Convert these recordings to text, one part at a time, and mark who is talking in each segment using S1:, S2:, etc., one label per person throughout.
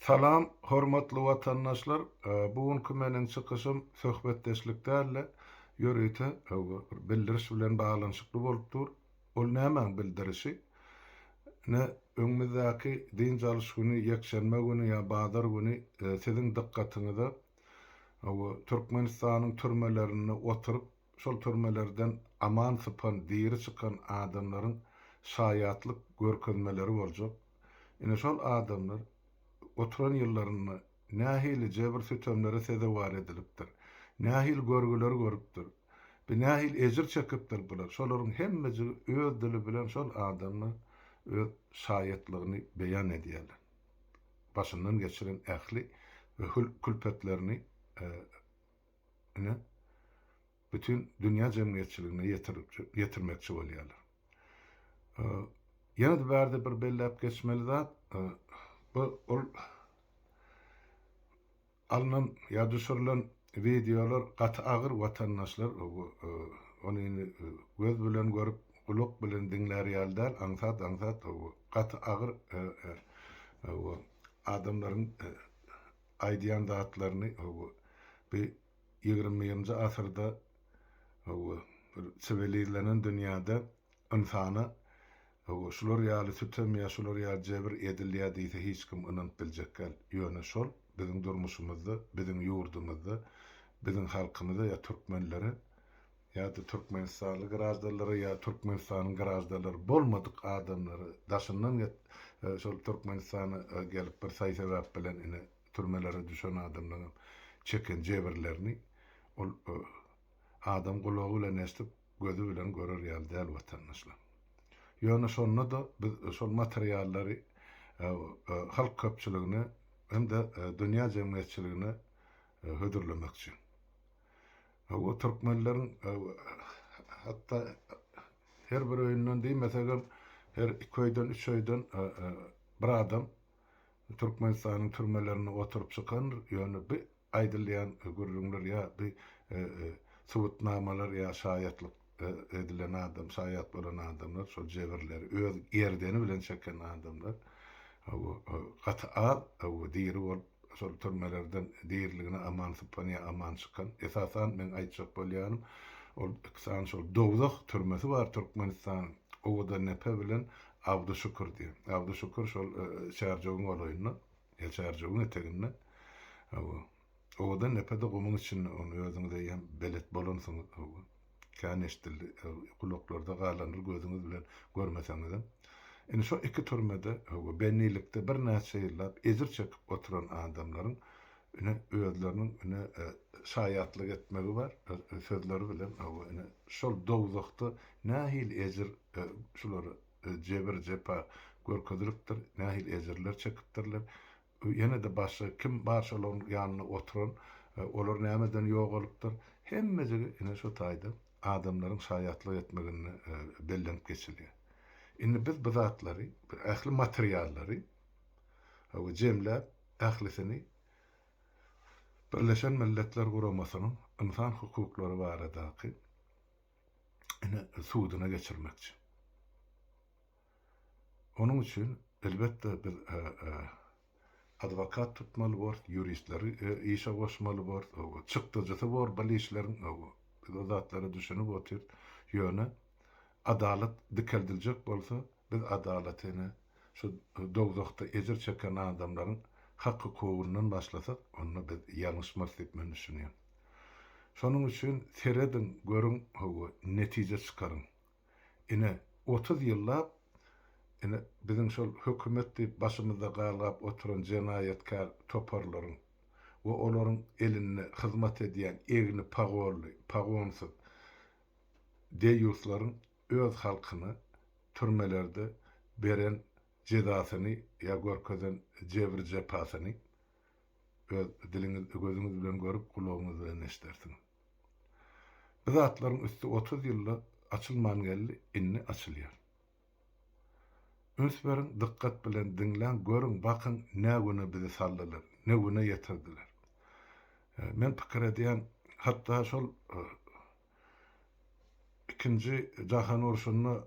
S1: Salam, hormatly watandaşlar. Bugünkü meniň çykyşym söhbetdeşlikdäle ýöreýte bildiriş bilen baglanyşykly bolupdyr. Ol näme bildirişi? Ne öňümizdäki din çalyş güni, ýekşenme güni ýa bazar güni siziň dikkatiňize Türkmenistanyň türmelerini oturup şol türmelerden aman sypan, diri çykan adamlaryň şaýatlyk görkezmeleri boljak. Ine şol adamlar oturan ýyllaryny nähili jebir sütemlere seze war edilipdir. Nähil görgüler görüpdir. Bir nähil ejir çekipdir bular. Şolaryň hemmesi öz dili bilen şol adamlar öz şaýatlygyny beýan edýärler. Başyndan geçiren ähli we külpetlerini ine bütün dünýä jemgyýetçiligine ýetirmekçi bolýarlar. Ýene-de bärde bir belläp geçmeli zat bu alınan ya düşürülen videolar gaty agyr watandaşlar onu göz bilen görüp kulak bilen dinler ýaldan aňsat gaty agyr adamlaryň aýdýan zatlaryny bir 20-nji asyrda sivilizlenen dünýäde insana şular ýaly sütem ýa şular ýaly jebir edilýär diýse hiç kim inanıp biljekkäl ýöne şol biziň durmuşymyzda, biziň ýurdumyzda, biziň halkymyzda ýa türkmenleri ýa-da Türkmenistanly garajdalary ýa Türkmenistanyň garajdalary bolmadyk adamlary daşyndan şol Türkmenistana gelip bir saý sebäp bilen ine türmelere düşen adamlaryň çeken jebirlerini ol adam gulagy bilen esip gözü bilen görer ýaly däl watandaşlar. Ýöne şonda da biz şol materiallary halk köpçüligine hem de dünýä jemgyýetçiligine hödürlemekçi. O türkmenleriň hatta her bir öýünden diýip meselem her 2 öýden 3 öýden bir adam Türkmenistanyň türmelerini oturup çykan ýöne bir aýdylýan gürrüňler ýa bir subutnamalar ýa şaýatlyk edilen adam, şaýat bolan adamlar, şol jebirleri öz ýerdeni bilen çeken adamlar gaty diri bolup şol türmelerden dirligine aman sypany aman çykan. Esasan men aýtjak bolýanym ol iksan şol dowzak türmesi bar Türkmenistan. Owda nepe bilen Abduşukur diýip. Abduşukur şol şäherjogyň olaýyny, şäherjogyň eteginde. Owda nepede gumyň içinde onu özüňize ýem belet bolansyň kan eşdildi, kulaklarda galanır gözüňiz bilen görmeseňiz. Ine şo iki türmede bennilikde bir näçe ýyllap ejir çekip oturan adamlaryň ine özleriniň ine şaýatlyk etmegi bar, sözleri bilen ine şol dowzakda nähil ejir şolary jebir jepa görkeziripdir, nähil ejirler çekipdirler. Ýene-de başga kim bar şolaryň ýanyna oturan, olar nämeden ýok bolupdyr. Hemmesi ine şo taýda adamlaryň şaýatlyk etmegini bellenip geçilýär. Indi biz bu zatlary, ähli materiallary jemläp ählisini Birleşen Milletler Guramasynyň insan hukuklary baradaky ine sudyna geçirmekçi. Onuň üçin elbetde biz advokat tutmaly bor, juristleri işe goşmaly bor, çykdyjysy bor bali işleriň biz o zatlary düşünüp otur ýöne adalet dikeldiljek bolsa biz adalatyny şu dowzakda ejir çeken adamlaryň hak hukugundan başlasak onu biz ýalňyşmaz diýip men düşünýär. Şonuň üçin seredin görüň netije çykaryň. Ine 30 ýyllap ine biziň şol hökümet diýip başymyzda galap oturan jenaýetkar toparlaryň we olaryň eline hyzmat edýän egni pagonsuz deýuslaryň öz halkyny türmelerde beren jezasyny ýa görkezen jebir jepasyny öz diliňiz gözüňiz bilen görüp kulagyňyz bilen eşdersiň. Bu zatlaryň üstü 30 ýylla açylman geldi, inni açylýar. Ünsberiň dikkat bilen dinlen, görün, bakın nägüne bizi sallalar, nägüne ýetirdiler. Men pikir edýän hatta şol ikinci Jahan Urşunyny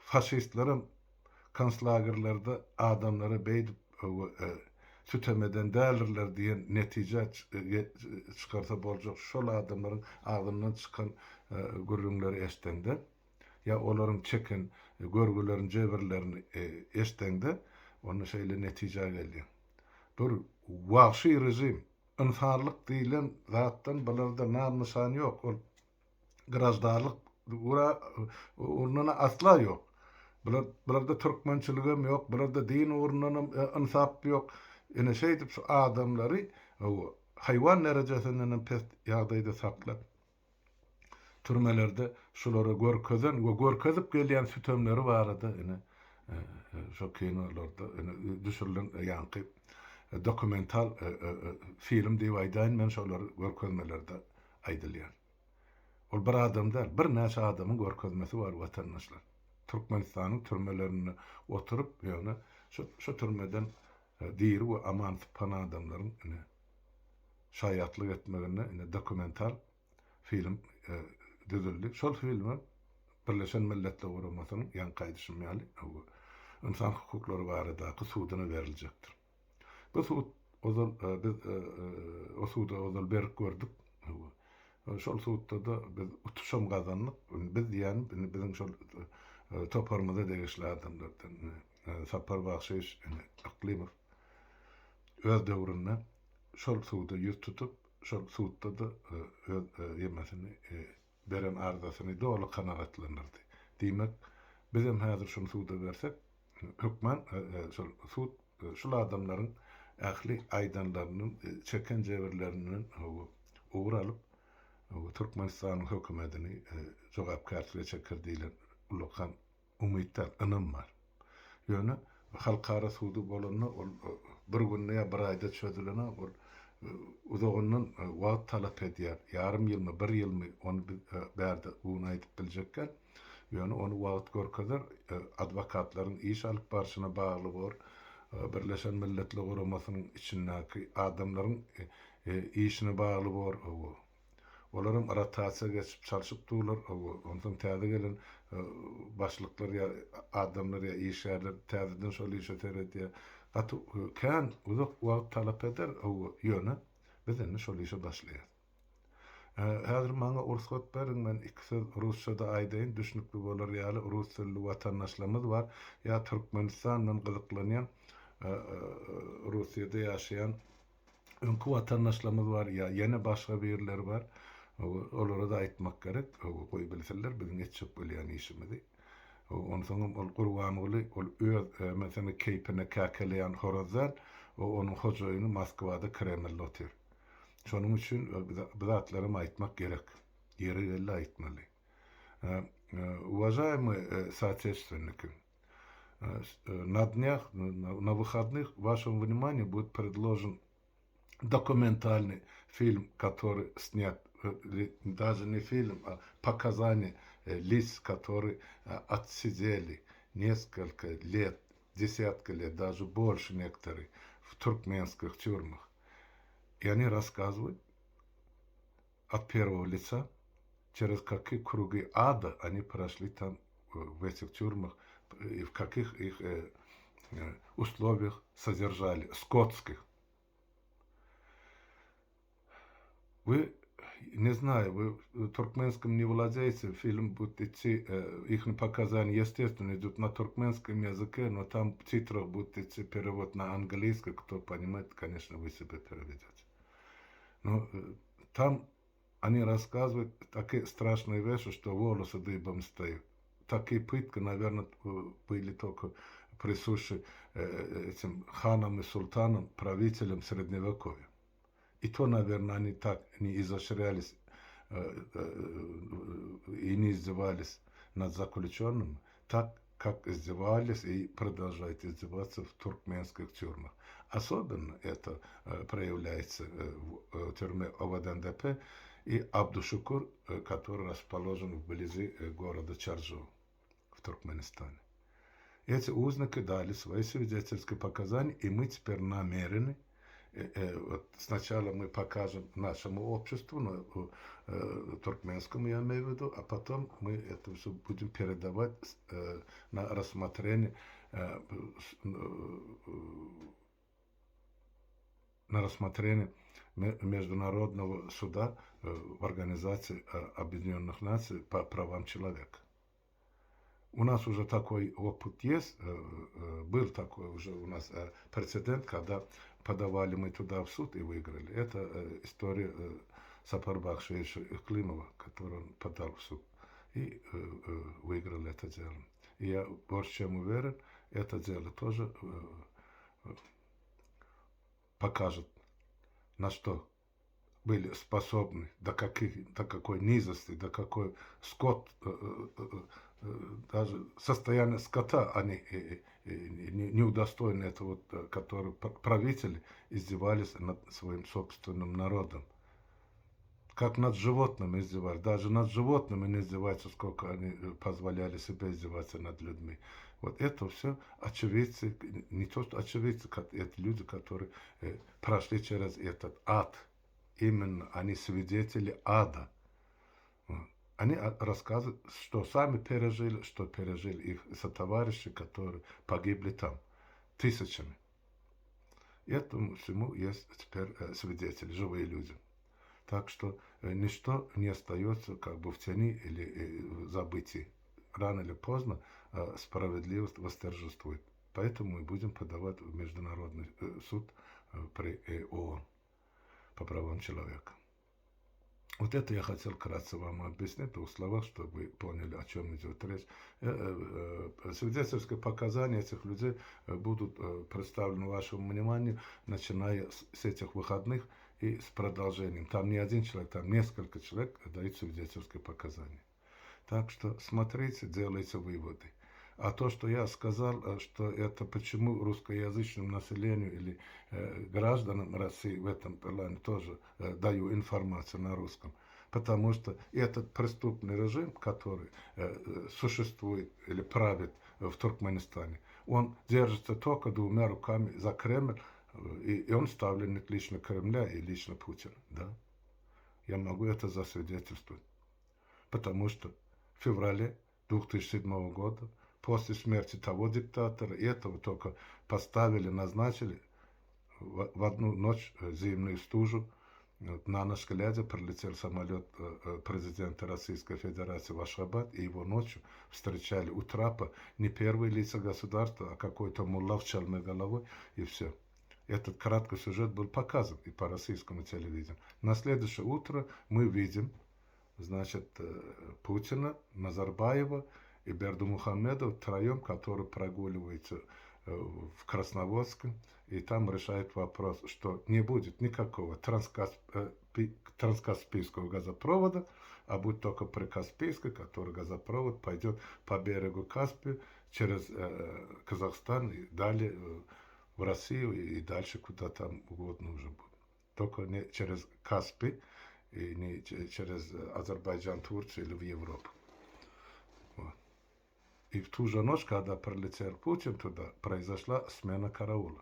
S1: faşistlerim konslagerlerde adamları beýdip sütemeden dälirler diýen netije çykarsa boljak şol adamlaryň agdyndan çykan gürrüňleri eşdeňde ya olaryň çeken görgülerini jebirlerini eşdeňde onu şeýle netije geldi. Bir wahşy rejim insanlyk diýilen zatdan bularda nam nişan ýok. Ol grajdanlyk gura urnuna asla ýok. Bularda türkmençiligim ýok, bularda din urnunam insap ýok. Ene şeýdip şu adamlary haýwan derejesiniň pes ýagdaýda saklap türmelerde şulara görkezen we görkezip gelýän sütemleri barada ene şo kinolarda ene düşürilen ýanky dokumental film diýip aýdaýyn men şolary görkezmelerde aýdylýar. Ol bir adamda bir näçe adamyň görkezmesi bar watandaşlar. Türkmenistanyň türmelerine oturup ýöne şu türmeden diýir we aman pana adamlaryň ene şaýatlyk etmegine dokumental film düzüldi. Şol filmi Birleşen Milletler Guramasynyň ýan gaýdyşyny ýaly insan hukuklary baradaky sudyna beriljekdir. Bu sud ozal biz o suda ozal berip gördük. Şol sudda da biz utuşam gazandyk. Biz ýani biziň şol toparmada degişli adamlardan Sapar Bakşeş Aklimov öz döwründe şol suda ýüz tutup şol sudda da ýemesini beren arzasyny dolu kanagatlanyrdy. Diýmek bizim häzir şol suda bersek hükmen şol sud şol adamlaryň ähli aýdanlarynyň çeken jebirleriniň uğralyp Türkmenistanyň hökümetini jogapkarçylyga çekirdiler. Ulukan umytlar ynam bar. Ýöne halkara sudy bolanyna ol bir günde ýa bir aýda çözülene ol uzagyndan wagt talap edýär. Ýarym ýylmy, bir ýylmy onu bärde uny aýdyp biljekler. Ýöne onu wagt görkezler adwokatlaryň iş alyp barşyna bagly bor. Birleşen Milletler Guramasynyň içindäki adamlaryň işine bagly bor. Olaryň aratasyna geçip çalyşyp durlar. Ondan täze gelen başlyklar ýa adamlar ýa işgärler täzeden şol işe teredýär. Atu kan uzak wagt talap eder ýöne biz indi şol işe başlaýar. Häzir maňa ursat beriň men ikisi Rusçada aýdaýyn düşnükli bolar ýaly rus tilli watandaşlarymyz bar ýa Türkmenistanyň gyzyklanýan Russiýada ýaşaýan öňkü watandaşlarymyz bar ýa ýene başga bir ýerler bar. Olara da aýtmak gerek. Goý bilseler biziň etjek bolýan işimizi. Ondan soň ol Gurbanly ol öz meseleni keypine kakeleýän horazlar onuň hojaýyny Moskwada Kremlde otyr. Şonuň üçin bu zatlarym aýtmak gerek. Ýeri geldi aýtmaly. Уважаемый соотечественники, на днях, на выходных вашему вниманию будет предложен документальный фильм, который снят, даже не фильм, а показания лиц, которые отсидели несколько лет, десятки лет, даже больше некоторые, в туркменских тюрьмах. И они рассказывают от первого лица, через какие круги ада они прошли там, в этих тюрьмах, и в каких их условиях содержали, скотских. Вы, не знаю, вы туркменским не владеете, фильм будет идти, их показания, естественно, идут на туркменском языке, но там в титрах будет идти перевод на английский, кто понимает, конечно, вы себе переведете. Но там они рассказывают такие страшные вещи, что волосы дыбом стоят. Такие пытки, наверное, были только присущи этим ханам и султанам, правителям Средневековья. И то, наверное, они так не изощрялись и не издевались над заключенными, так, как издевались и продолжают издеваться в туркменских тюрьмах. Особенно это проявляется в тюрьме ОВДНДП и Абдушукур, который расположен вблизи города Чаржу в Туркменистане. Эти узники дали свои свидетельские показания, и мы теперь намерены, вот сначала мы покажем нашему обществу, туркменскому я имею в виду, а потом мы это все будем передавать на рассмотрение на рассмотрение Международного суда в Организации Объединенных Наций по правам человека. У нас уже такой опыт есть, был такой уже у нас прецедент, когда подавали мы туда в суд и выиграли. Это история Сапарбакша Климова, который он подал в суд и выиграл это дело. И я больше чем уверен, это дело тоже покажет, на что были способны, до какой низости, до какой скот, даже состояние скота они не удостоены этого, который правители издевались над своим собственным народом. Как над животными издевались. Даже над животными не издеваются, сколько они позволяли себе издеваться над людьми. Вот это все очевидцы, не то что очевидцы, это люди, которые прошли через этот ад. Именно они свидетели ада. Они рассказывают, что сами пережили, что пережили их сотоварищи, которые погибли там тысячами. Этому всему есть теперь свидетели, живые люди. Так что ничто не остается как бы в тени или в забытии. Рано или поздно справедливость восторжествует. Поэтому мы будем подавать в Международный суд при ООН по правам человека. Вот это я хотел вкратце вам объяснить в двух словах, чтобы вы поняли, о чем идет речь. Свидетельские показания этих людей будут представлены вашему вниманию, начиная с этих выходных и с продолжением. Там не один человек, там несколько человек дают свидетельские показания. Так что смотрите, делайте выводы. А то, что я сказал, что это почему русскоязычному населению или гражданам России в этом плане тоже даю информацию на русском. Потому что этот преступный режим, который существует или правит в Туркменистане, он держится только двумя руками за Кремль, и он ставленник лично Кремля и лично Путина. Да? Я могу это засвидетельствовать. Потому что в феврале 2007 года после смерти того диктатора, и этого только поставили, назначили в одну ночь зимнюю стужу. На ночь глядя прилетел самолет президента Российской Федерации в Ашхабад, и его ночью встречали у трапа не первые лица государства, а какой-то мулла в чалме головой, и все. Этот краткий сюжет был показан и по российскому телевидению. На следующее утро мы видим, значит, Путина, Назарбаева и Бердымухамедова втроем, которые прогуливаются в Красноводске, и там решают вопрос, что не будет никакого транскаспийского газопровода, а будет только прикаспийский, который газопровод пойдет по берегу Каспия через Казахстан и далее в Россию и дальше куда там угодно уже будет. Только не через Каспий и не через Азербайджан, Турцию или в Европу. Вот. И в ту же ночь, когда прилетел Путин туда, произошла смена караула.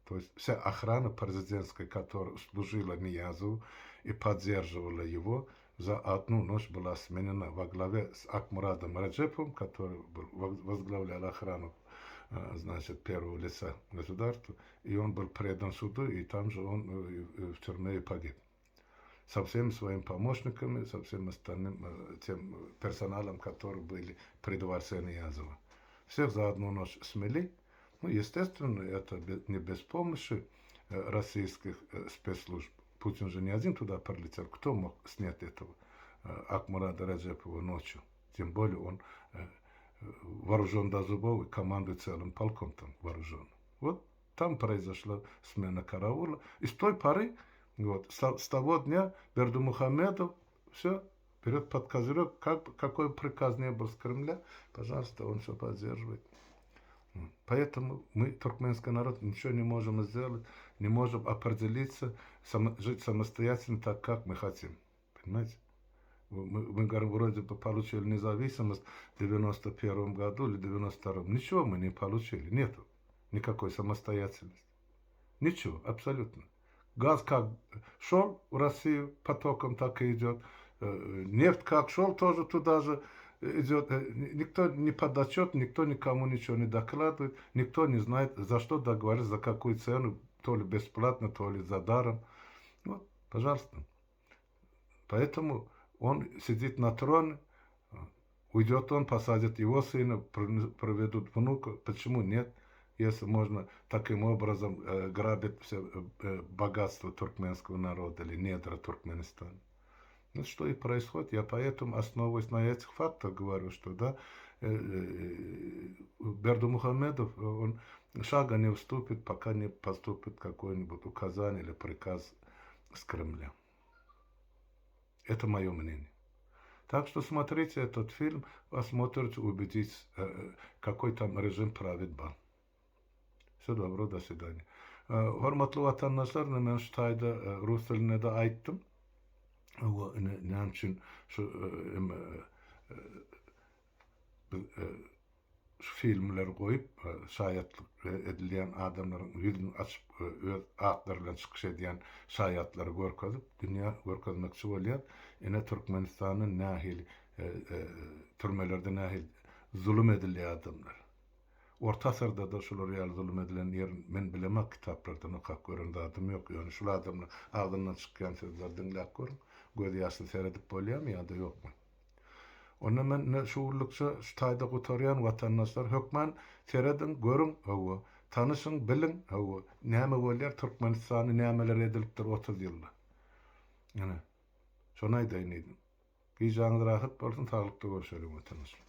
S1: То есть вся охрана президентская, которая служила Ниязову и поддерживала его, за одну ночь была сменена во главе с Акмурадом Раджеповым, который возглавлял охрану, значит, первого лица государства, и он был предан суду, и там же он в тюрьме и погиб. Со всеми своими помощниками, со всем остальным тем персоналом, которые были при дворце Ниязова. Всех за одну ночь смели. Ну, естественно, это не без помощи российских спецслужб. Путин же не один туда прилетел. Кто мог снять этого Акмурада Раджепова ночью? Тем более он вооружен до зубов и командует целым полком там вооружен. Вот там произошла смена караула. И с той поры, вот, с того дня Бердымухамедов все берет под козырек. Какой приказ не был с Кремля, пожалуйста, он все поддерживает. Поэтому мы, туркменский народ, ничего не можем сделать, не можем определиться, жить самостоятельно так, как мы хотим. Понимаете? Мы говорим, вроде бы получили независимость в 91 году или 92-м. Ничего мы не получили, нету никакой самостоятельности. Ничего, абсолютно. Газ как шел в Россию потоком, так и идет. Нефть как шел, тоже туда же идет. Никто не подотчет, никто никому ничего не докладывает, никто не знает, за что договориться, за какую цену то ли бесплатно, то ли за даром. Вот, пожалуйста. Поэтому он сидит на троне, уйдет он, посадят его сына, проведут внука. Почему нет? Если можно таким образом грабить все богатство туркменского народа или недра Туркменистана. Ну, что и происходит. Я поэтому, основываясь на этих фактах, говорю, что да, Бердымухамедов, он шага не вступит, пока не поступит какое-нибудь указание или приказ с Кремля. Это мое мнение. Так что смотрите этот фильм, посмотрите, убедитесь, какой там режим правит Бан. Все добро, до свидания. Hormatly vatandaşlar, men şu tayda Rus diline de aytdım. Ne için şu filmler koyup şayatlık edilen adamların yüzünü açıp öz atlarıyla çıkış ediyen şayatları görkezip dünya görkezmekçi bolýar. Ene Türkmenistan'ın nahil türmelerde nahil zulüm edilýän adamlar. Orta Asırda da şular ýaly zulüm edilen yer men bilemek kitaplardan okap görende adam yok. Yani şu adamlar ağzından çykýan sözler dinläp görün. Göz ýaşly seredip bolýarmy ýa-da ýokmy? Onda men şuurlukça şu taýda gotarýan watandaşlar hökmen seredin görün hawa, tanışyň, bilin hawa. Näme bolýar Türkmenistany nämeler edilipdir 30 ýylda. Yani şonu aýdaýyn edim. Gijaňyz rahat bolsun, taglykda görüşelim watandaşlar.